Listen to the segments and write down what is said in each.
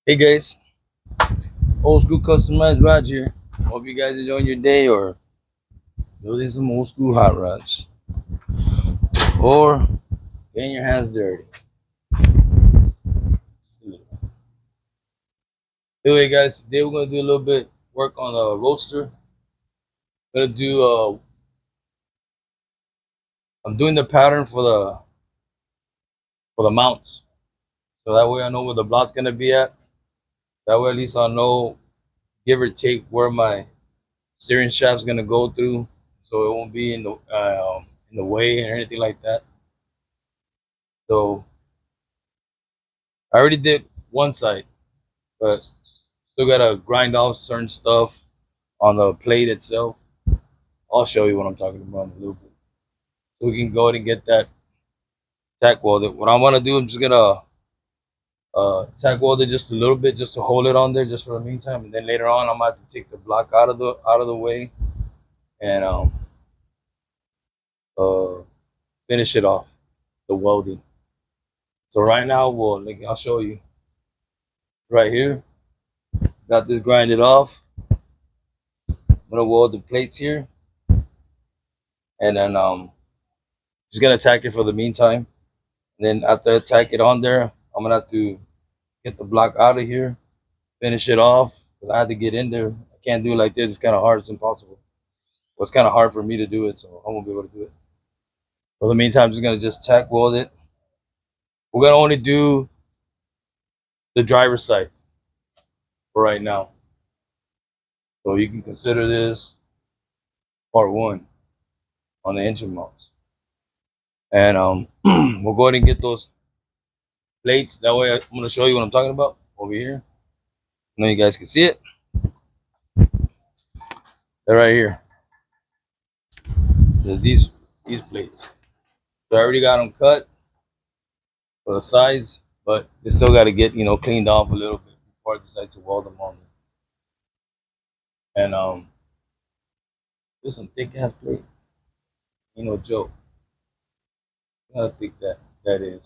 Hey guys, old school customized rod here. Hope you guys enjoying your day or building some old school hot rods or getting your hands dirty. Anyway, guys, today we're gonna do a little bit work on a roadster. Gonna do I'm doing the pattern for the mounts, so that way I know where the block's gonna be at. That way at least I'll know, give or take, where my steering shaft's gonna go through, so it won't be in the way or anything like that. So I already did one side, but still gotta grind off certain stuff on the plate itself. I'll show you what I'm talking about in a little bit. So we can go ahead and get that tack welded. What I want to do, I'm just gonna tack weld it just a little bit, just to hold it on there, just for the meantime. And then later on, I'm gonna have to take the block out of the way and uh, finish it off, the welding. So right now, I'll show you right here. Got this grinded off. I'm gonna weld the plates here, and then just gonna tack it for the meantime. And then after I tack it on there, I'm gonna have to get the block out of here, finish it off. Cause I had to get in there. I can't do it like this. It's kind of hard. It's impossible. Well, it's kind of hard for me to do it, so I won't be able to do it. For the meantime, I'm just gonna just tack weld it. We're gonna only do the driver's side for right now. So you can consider this part one on the engine mounts. And we'll go ahead and get those plates. That way, I'm gonna show you what I'm talking about over here. I know you guys can see it. They're right here. There's these plates. So I already got them cut for the sides, but they still got to get cleaned off a little bit before I decide to weld them on. And there's some thick ass plate. Ain't no joke. How thick that is.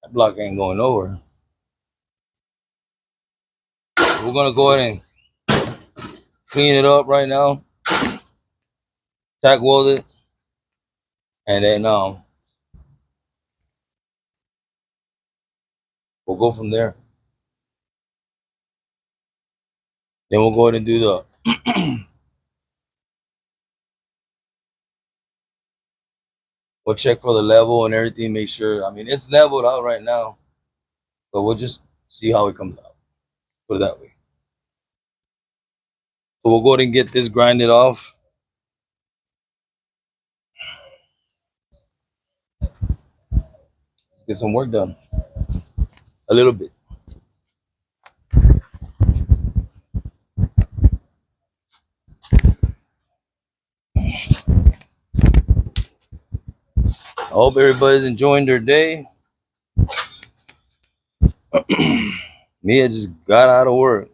That block ain't going nowhere. So we're gonna go ahead and clean it up right now. Tack weld it, and then we'll go from there. Then we'll go ahead and do the we'll check for the level and everything, make sure. I mean, it's leveled out right now, but we'll just see how it comes out. Put it that way. So we'll go ahead and get this grinded off. Get some work done. A little bit. I hope everybody's enjoying their day. Mia just got out of work.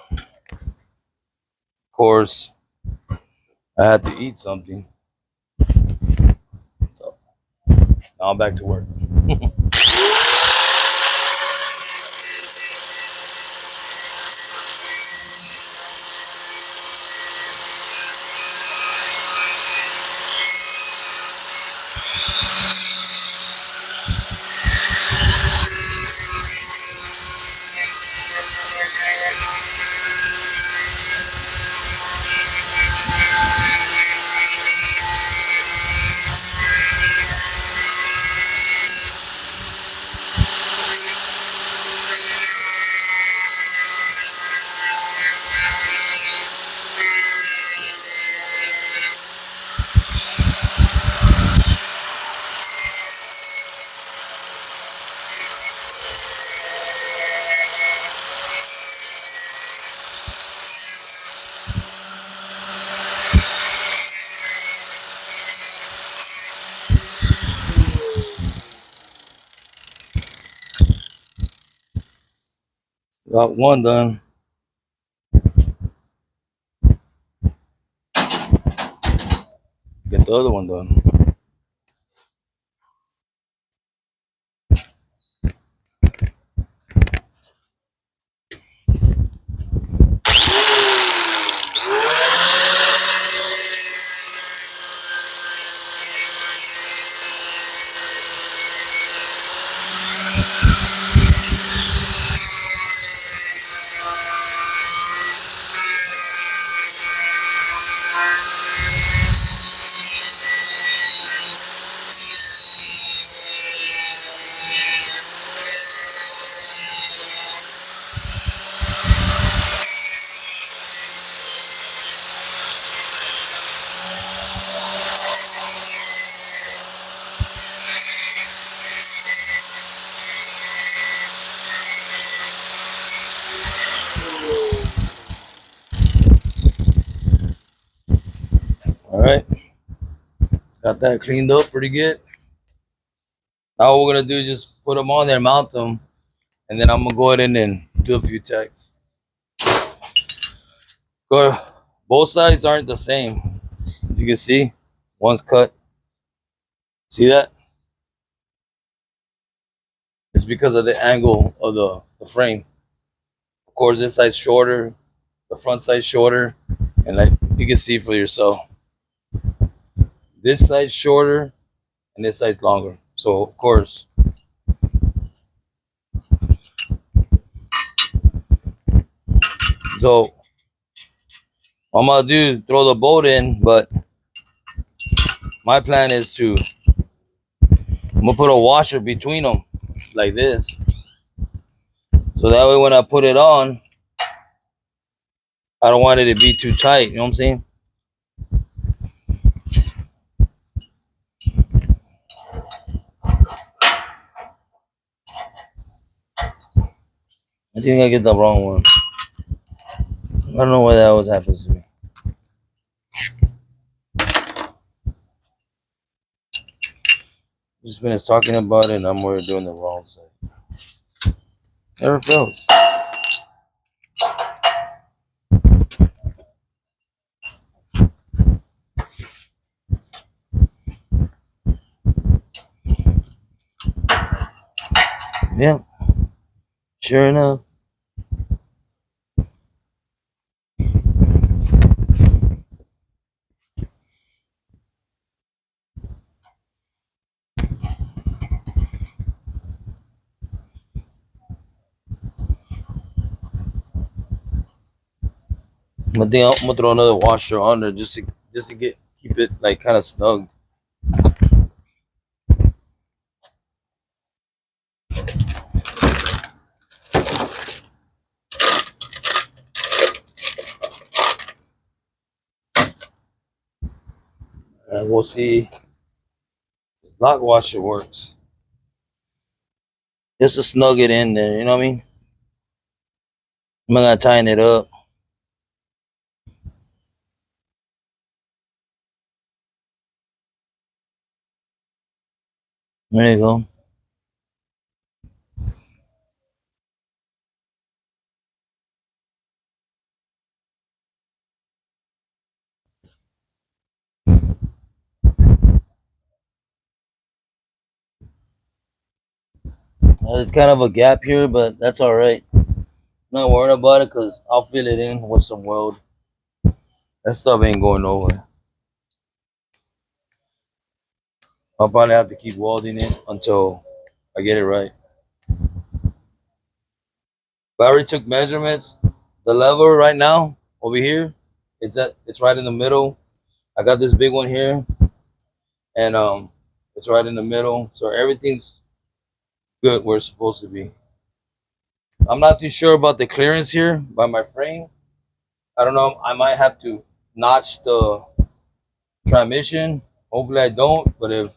Of course, I had to eat something. So now I'm back to work. Got one done. Get the other one done. Got that cleaned up pretty good. Now what we're gonna do is just put them on there, mount them, and then I'm gonna go ahead and do a few checks. Go. Both sides aren't the same. You can see, one's cut. See that? It's because of the angle of the frame. Of course, this side's shorter, the front side's shorter, and like you can see for yourself. This side's shorter and this side's longer. So of course, so what I'm gonna do, throw the bolt in, but my plan is I'm gonna put a washer between them like this. So that way when I put it on, I don't want it to be too tight, you know what I'm saying? I think I get the wrong one. I don't know why that always happens to me. Just finished talking about it and I'm already doing the wrong side. Never fails. Yeah, sure enough. I think I'm gonna throw another washer on there just to keep it like kind of snug. And we'll see if lock washer works. Just to snug it in there, you know what I mean? I'm not gonna tighten it up. There you go. It's kind of a gap here, but that's all right. Not worried about it because I'll fill it in with some weld. That stuff ain't going nowhere. I'll probably have to keep welding it until I get it right. But I already took measurements. The lever right now over here, it's right in the middle. I got this big one here, and it's right in the middle. So everything's good where it's supposed to be. I'm not too sure about the clearance here by my frame. I don't know. I might have to notch the transmission. Hopefully I don't. But if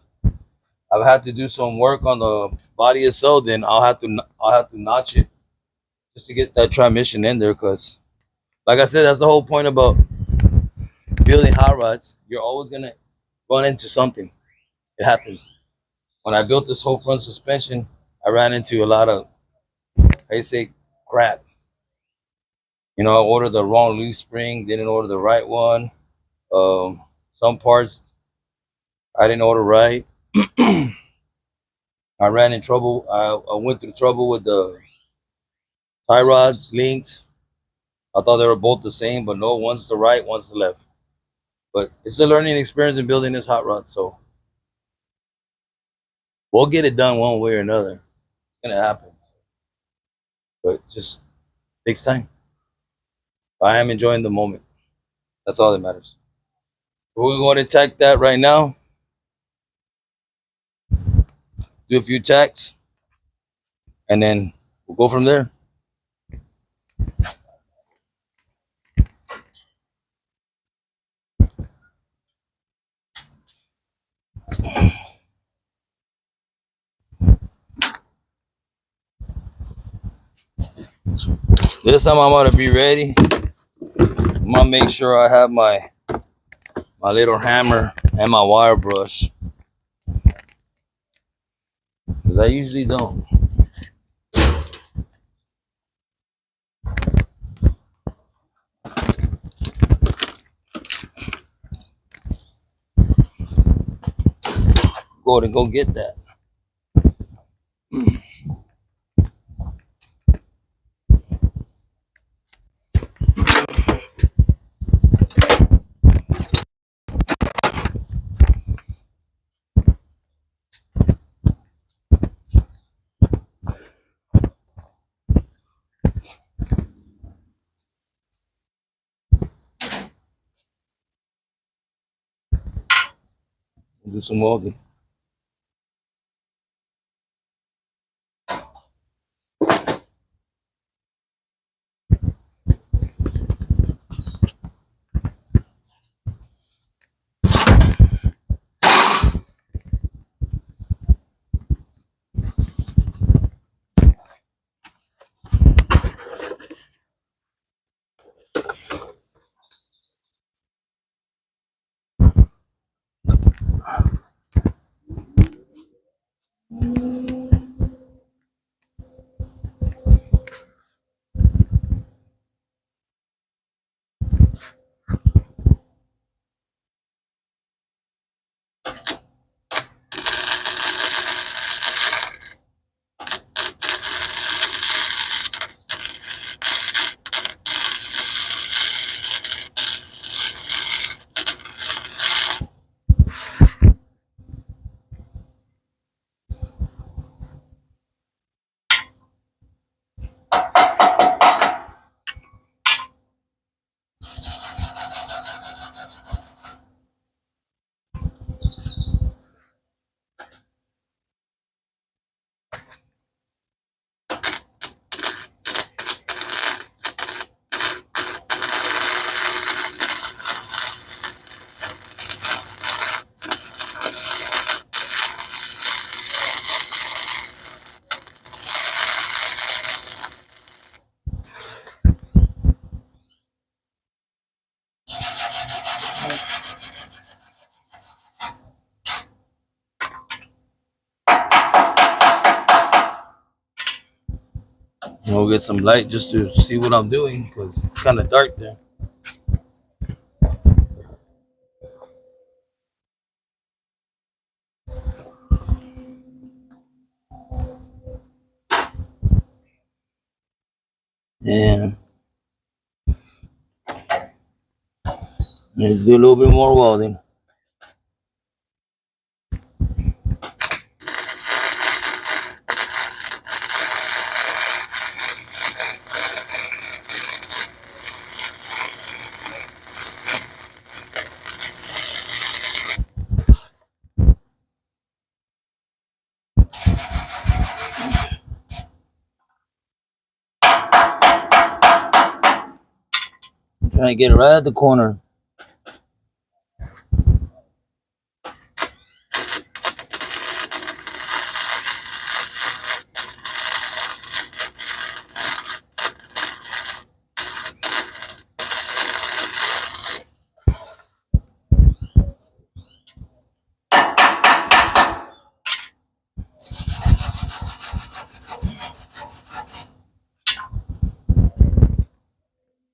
I've had to do some work on the body itself, then I'll have to notch it just to get that transmission in there. Cause like I said, that's the whole point about building hot rods. You're always gonna run into something. It happens. When I built this whole front suspension, I ran into a lot of, I say, crap. You know, I ordered the wrong leaf spring, didn't order the right one. Some parts I didn't order right. I ran in trouble. I went through trouble with the tie rods, links. I thought they were both the same, but no, one's the right, one's the left. But it's a learning experience in building this hot rod, so we'll get it done one way or another. It's gonna happen, but just takes time. I am enjoying the moment. That's all that matters. We're going to tack that right now. Do a few tacks, and then we'll go from there. This time I'm gonna be ready. I'm gonna make sure I have my little hammer and my wire brush, because I usually don't. Go ahead and go get that. Do some welding. We'll get some light just to see what I'm doing, because it's kind of dark there. And let's do a little bit more welding. Trying to get it right at the corner.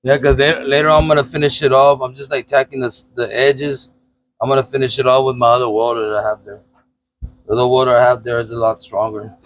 Yeah, because later I'm gonna finish it off. I'm just like tacking the edges. I'm gonna finish it off with my other welder that I have there. The other welder I have there is a lot stronger.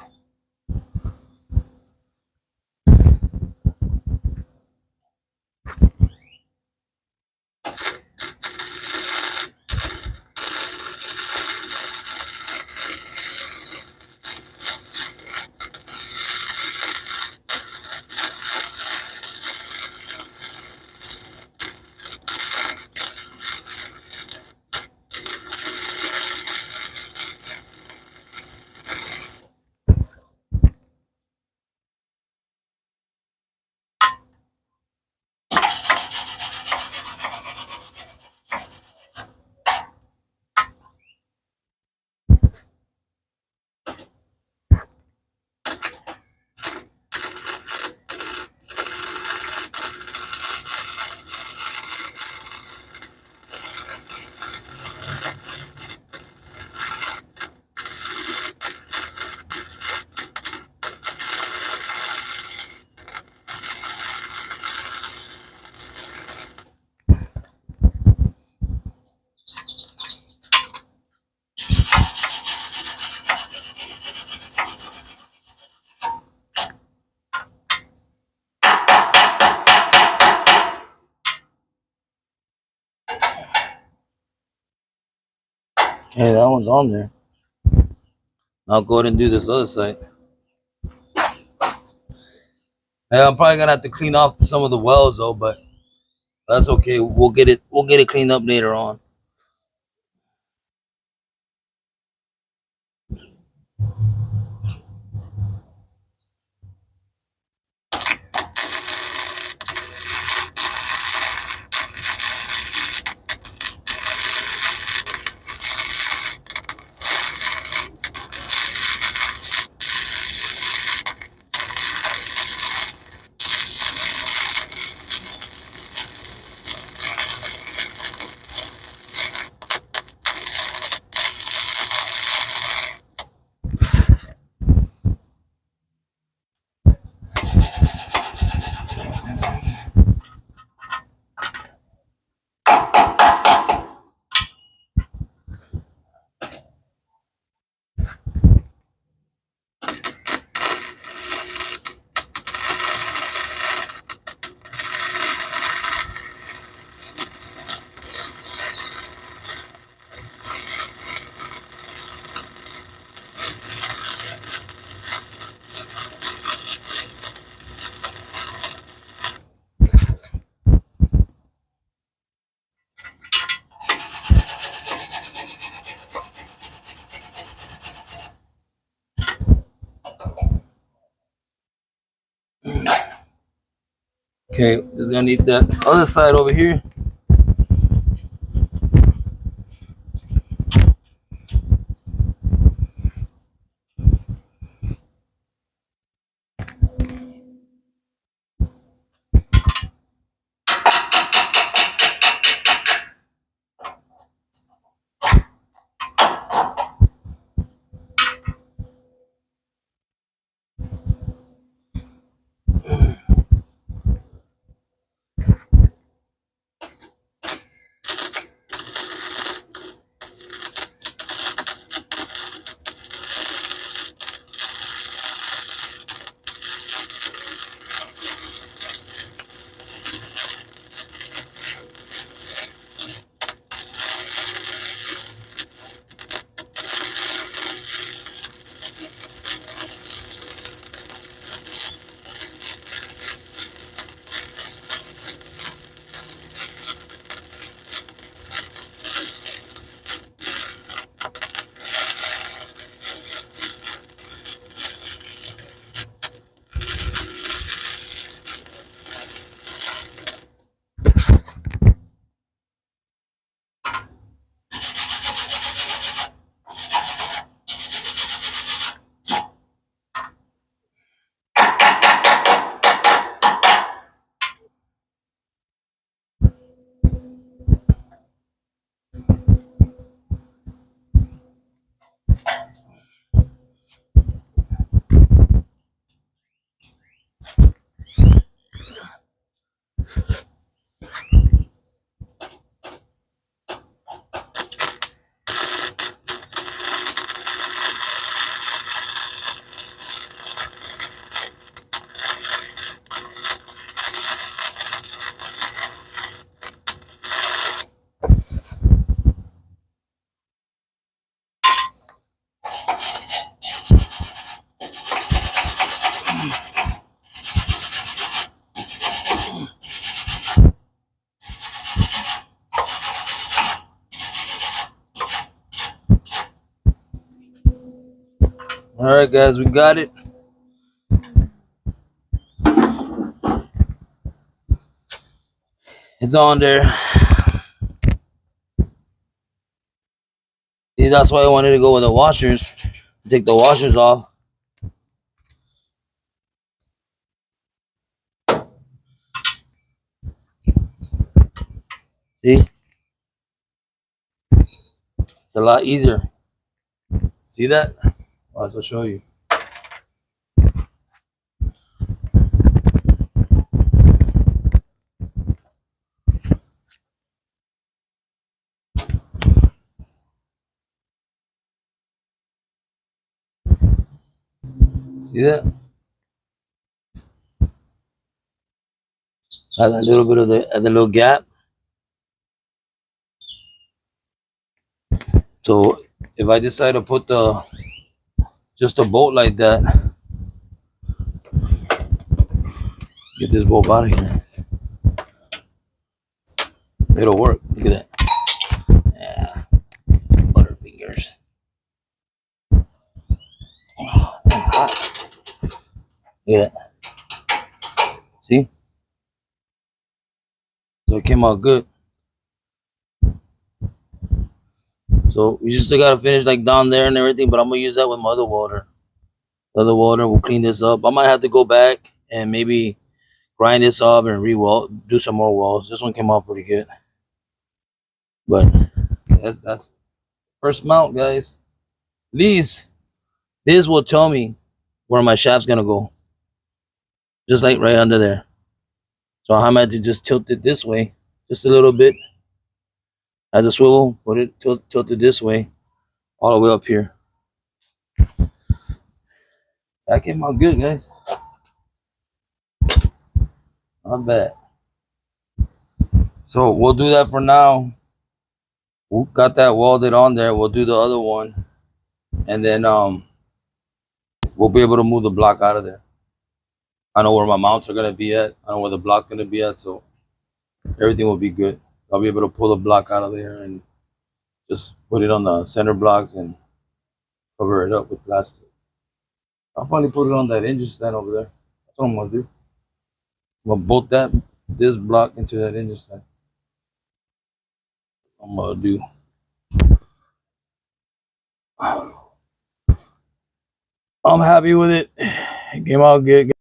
Okay, that one's on there. I'll go ahead and do this other side. Hey, I'm probably gonna have to clean off some of the wells though, but that's okay. We'll get it. We'll get it cleaned up later on. Okay, just gonna need that other side over here. All right, guys, we got it. It's on there. See, that's why I wanted to go with the washers. Take the washers off. See, it's a lot easier. See that? I'll show you. See that? Has a little bit of the little gap. So if I decide to put just a bolt like that, get this bolt out of here, it'll work. Look at that. Yeah, butterfingers. Oh, damn hot. Look at that. See? So it came out good. So we just still gotta finish like down there and everything, but I'm gonna use that with my other welder. The other welder will clean this up. I might have to go back and maybe grind this up and re-weld, do some more welds. This one came out pretty good. But that's first mount, guys. These this will tell me where my shaft's gonna go. Just like right under there. So I might have to just tilt it this way, just a little bit. As a swivel, put it tilt it this way, all the way up here. That came out good, guys. Not bad. So we'll do that for now. We got that welded on there. We'll do the other one, and then we'll be able to move the block out of there. I know where my mounts are gonna be at. I know where the block's gonna be at, so everything will be good. I'll be able to pull the block out of there and just put it on the center blocks and cover it up with plastic. I'll probably put it on that engine stand over there. That's what I'm gonna do. I'm gonna bolt this block into that engine stand. I'm gonna do. I'm happy with it. It came out good.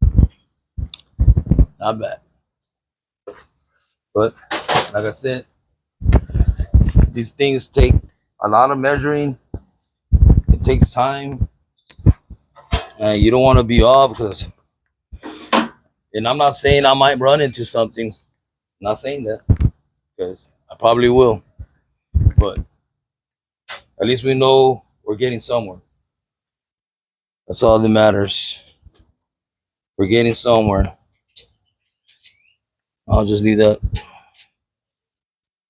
Not bad. But like I said, these things take a lot of measuring. It takes time. And you don't want to be off because, and I'm not saying I might run into something. I'm not saying that because I probably will. But at least we know we're getting somewhere. That's all that matters. We're getting somewhere. I'll just leave that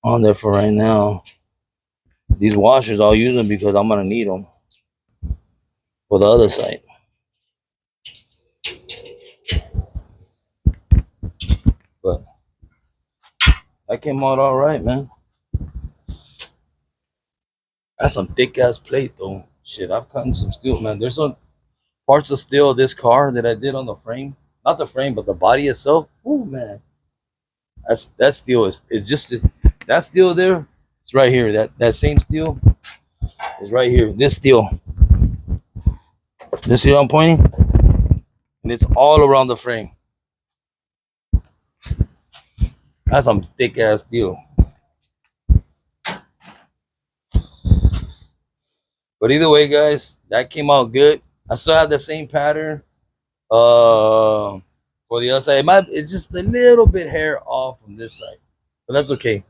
on there for right now. These washers, I'll use them because I'm gonna need them for the other side. But that came out all right, man. That's some thick ass plate though. Shit, I've cut in some steel, man. There's some parts of steel of this car that I did on the frame. Not the frame, but the body itself. Oh man. That steel is just that steel there. It's right here. That same steel is right here. This steel. This steel I'm pointing? And it's all around the frame. That's some thick ass steel. But either way, guys, that came out good. I still have the same pattern. For the other side, it's just a little bit hair off from this side, but that's okay.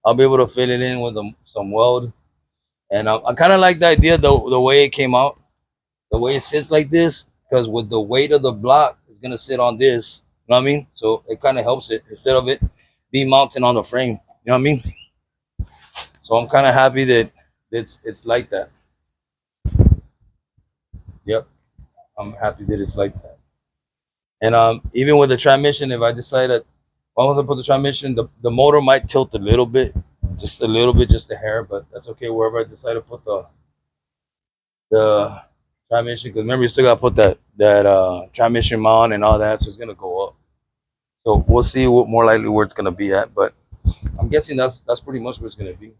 I'll be able to fill it in with some weld, and I kind of like the idea the way it came out, the way it sits like this, because with the weight of the block, it's gonna sit on this. You know what I mean? So it kind of helps it instead of it being mounted on the frame. You know what I mean? So I'm kind of happy that it's like that. Yep, I'm happy that it's like that. And even with the transmission, if I decide that once I put the transmission, the motor might tilt a little bit, just a hair, but that's okay. Wherever I decide to put the transmission, because remember you still gotta put that transmission mount and all that, so it's gonna go up. So we'll see what more likely where it's gonna be at, but I'm guessing that's pretty much where it's gonna be.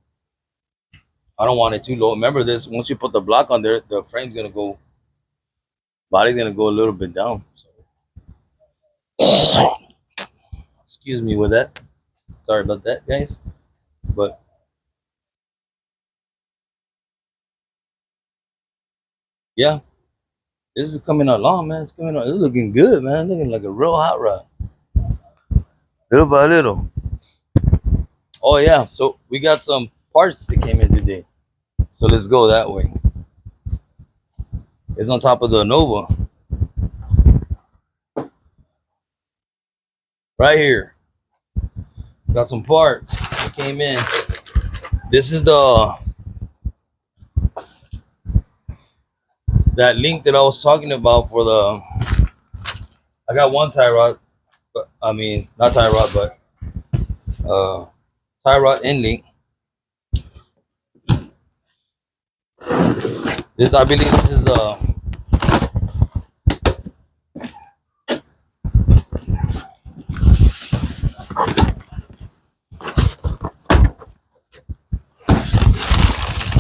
I don't want it too low. Remember this: once you put the block on there, the frame's gonna go, body's gonna go a little bit down. So. Excuse me with that. Sorry about that, guys. But yeah, this is coming along, man. It's coming on. It's looking good, man. Looking like a real hot rod. Little by little. Oh yeah, so we got some parts that came in today. So let's go that way. It's on top of the Nova. Right here. Got some parts that came in. This is the that link that I was talking about for the, I got one tie rod, but I mean not tie rod, but uh, tie rod end link. This I believe this is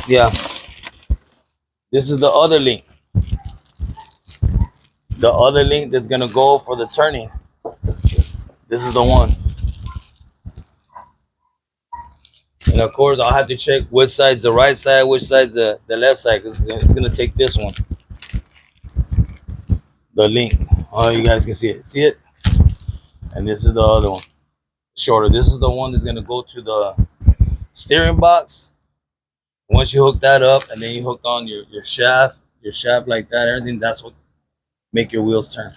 yeah, this is the other link. The other link that's gonna go for the turning. This is the one. And of course, I'll have to check which side's the right side, which side's the left side. 'Cause it's gonna take this one, the link. Oh, you guys can see it. See it? And this is the other one, shorter. This is the one that's gonna go to the steering box. Once you hook that up, and then you hook on your shaft like that, everything. That's what make your wheels turn.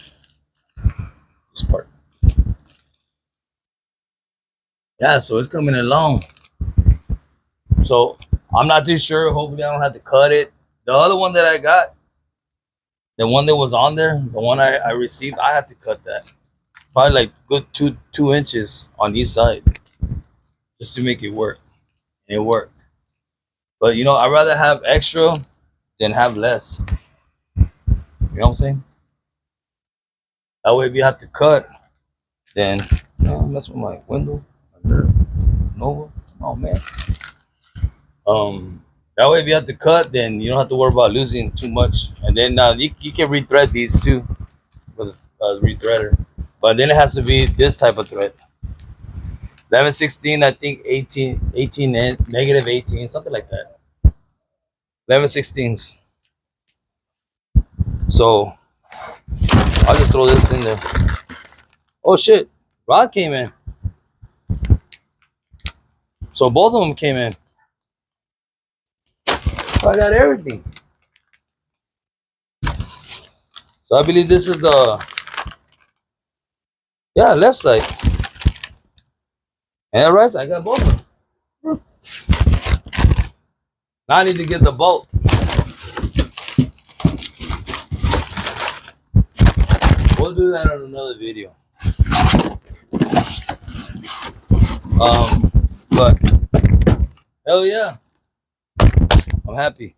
This part. Yeah, so it's coming along. So I'm not too sure. Hopefully, I don't have to cut it. The other one that I got, the one that was on there, the one I received, I have to cut that. Probably like good two inches on each side just to make it work. And it worked. But you know, I'd rather have extra than have less. You know what I'm saying? That way, if you have to cut, then that's with my window. Nova. Oh man. That way, if you have to cut, then you don't have to worry about losing too much. And then you can rethread these too with a rethreader. But then it has to be this type of thread. 1116, I think 18 negative 18, something like that. 1116s. So I'll just throw this in there. Oh shit, Rod came in. So both of them came in. So I got everything. So I believe this is the left side. And the right side, I got both of them. Now I need to get the bolt. We'll do that on another video. But hell yeah, I'm happy.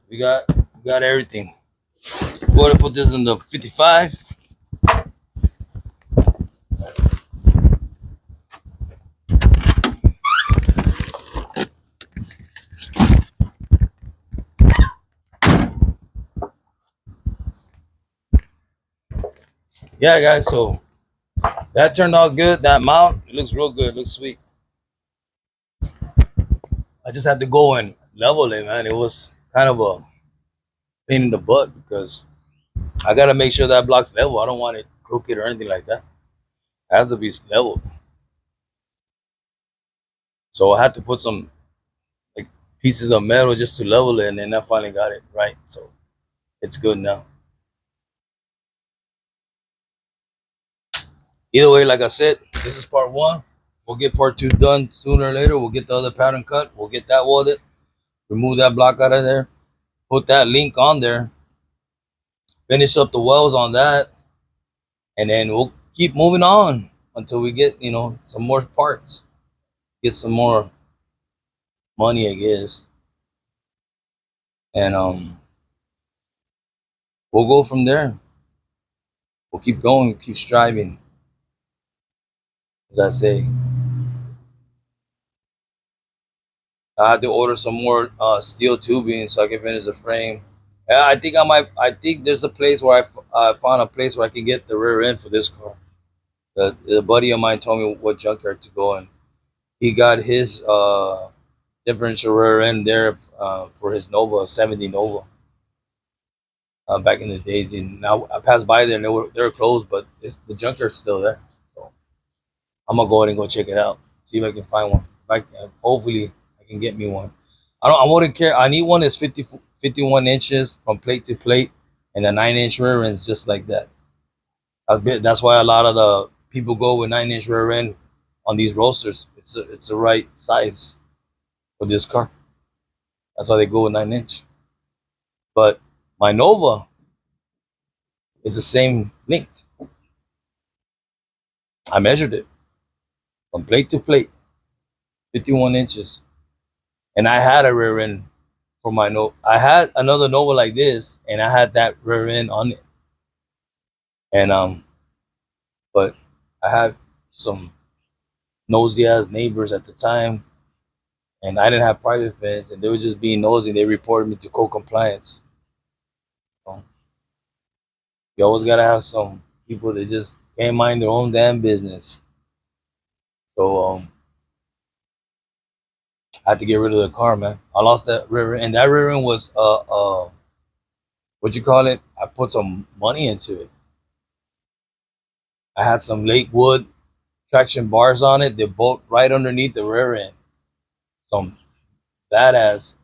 We got everything. We're gonna put this in the 55. Yeah, guys. So that turned out good. That mount, it looks real good. It looks sweet. I just had to go and level it, man. It was kind of a pain in the butt because I gotta make sure that block's level. I don't want it crooked or anything like that. It has to be level. So I had to put some like pieces of metal just to level it, and then I finally got it right. So it's good now. Either way, like I said, this is part one. We'll get part two done sooner or later. We'll get the other pattern cut. We'll get that welded. Remove that block out of there. Put that link on there. Finish up the welds on that. And then we'll keep moving on until we get, some more parts. Get some more money, I guess. And we'll go from there. We'll keep going, keep striving. As I say. I had to order some more steel tubing so I can finish the frame. I think I think there's a place where I found a place where I can get the rear end for this car. The buddy of mine told me what junkyard to go, and he got his differential rear end there for his Nova 70 Nova back in the days. And now I passed by there and they were closed, but the junkyard's still there. So I'm gonna go ahead and go check it out. See if I can find one. Hopefully I can get me one. I wouldn't care. I need one that's 51 inches from plate to plate, and a 9-inch rear end is just like that. That's why a lot of the people go with 9-inch rear end on these roasters. It's the right size for this car. That's why they go with 9-inch. But my Nova is the same length. I measured it from plate to plate, 51 inches. And I had a rear end for my Nova. I had another Nova like this, and I had that rear end on it. And but I had some nosy ass neighbors at the time, and I didn't have private fence, and they were just being nosy. They reported me to code compliance. So you always gotta have some people that just can't mind their own damn business. So I had to get rid of the car, man. I lost that rear end, and that rear end was what you call it? I put some money into it. I had some Lakewood traction bars on it. They bolt right underneath the rear end. Some badass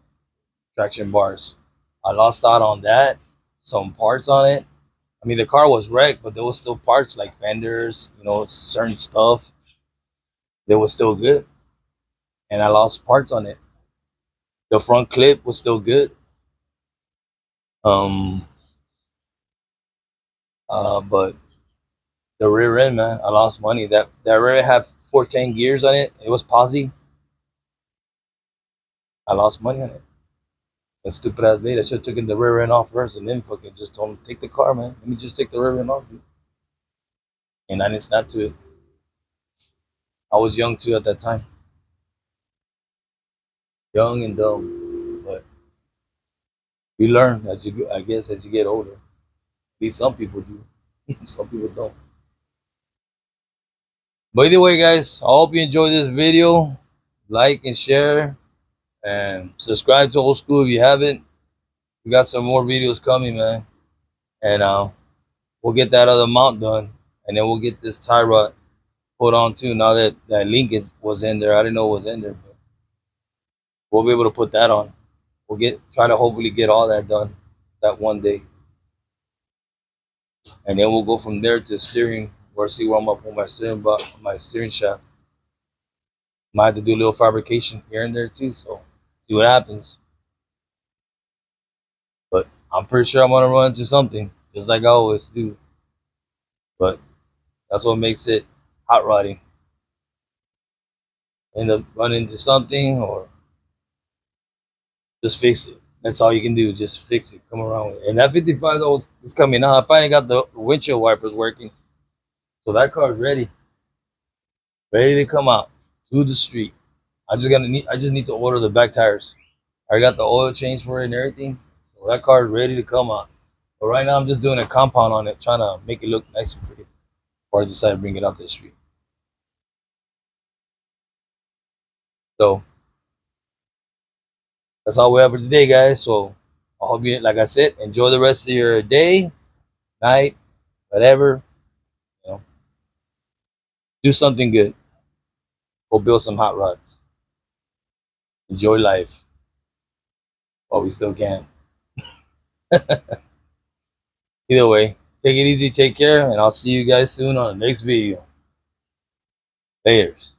traction bars. I lost out on that. Some parts on it. I mean, the car was wrecked, but there was still parts like fenders, certain stuff. They was still good, and I lost parts on it. The front clip was still good. Um, but the rear end, man, I lost money. That rear end had 14 gears on it. It was posi. I lost money on it. That stupid ass lady. I should have taken the rear end off first and then fucking just told him, take the car, man. Let me just take the rear end off, dude. And I didn't snap to it. I was young too at that time. Young and dumb. But you learn as you I guess as you get older. At least some people do. Some people don't. But either way, guys, I hope you enjoyed this video. Like and share and subscribe to Old School if you haven't. We got some more videos coming, man. And we'll get that other mount done. And then we'll get this tie rod put on too. Now that that link was in there, I didn't know it was in there, but we'll be able to put that on. We'll try to hopefully get all that done that one day, and then we'll go from there to steering. Or see where I'm up on my steering shaft. Might have to do a little fabrication here and there too. So see what happens. But I'm pretty sure I'm gonna run into something, just like I always do. But that's what makes it hot rodding. End up running into something or just fix it. That's all you can do. Just fix it. Come around with it. And that 55 is coming out. I finally got the windshield wipers working. So that car is ready to come out to the street. I just need to order the back tires. I got the oil change for it and everything. So that car is ready to come out. But right now I'm just doing a compound on it, trying to make it look nice and pretty before I decide to bring it out to the street. So that's all we have for today, guys. So I hope you, like I said, enjoy the rest of your day, night, whatever. You know, do something good. Go build some hot rods. Enjoy life while we still can. Either way, take it easy, take care, and I'll see you guys soon on the next video. Layers.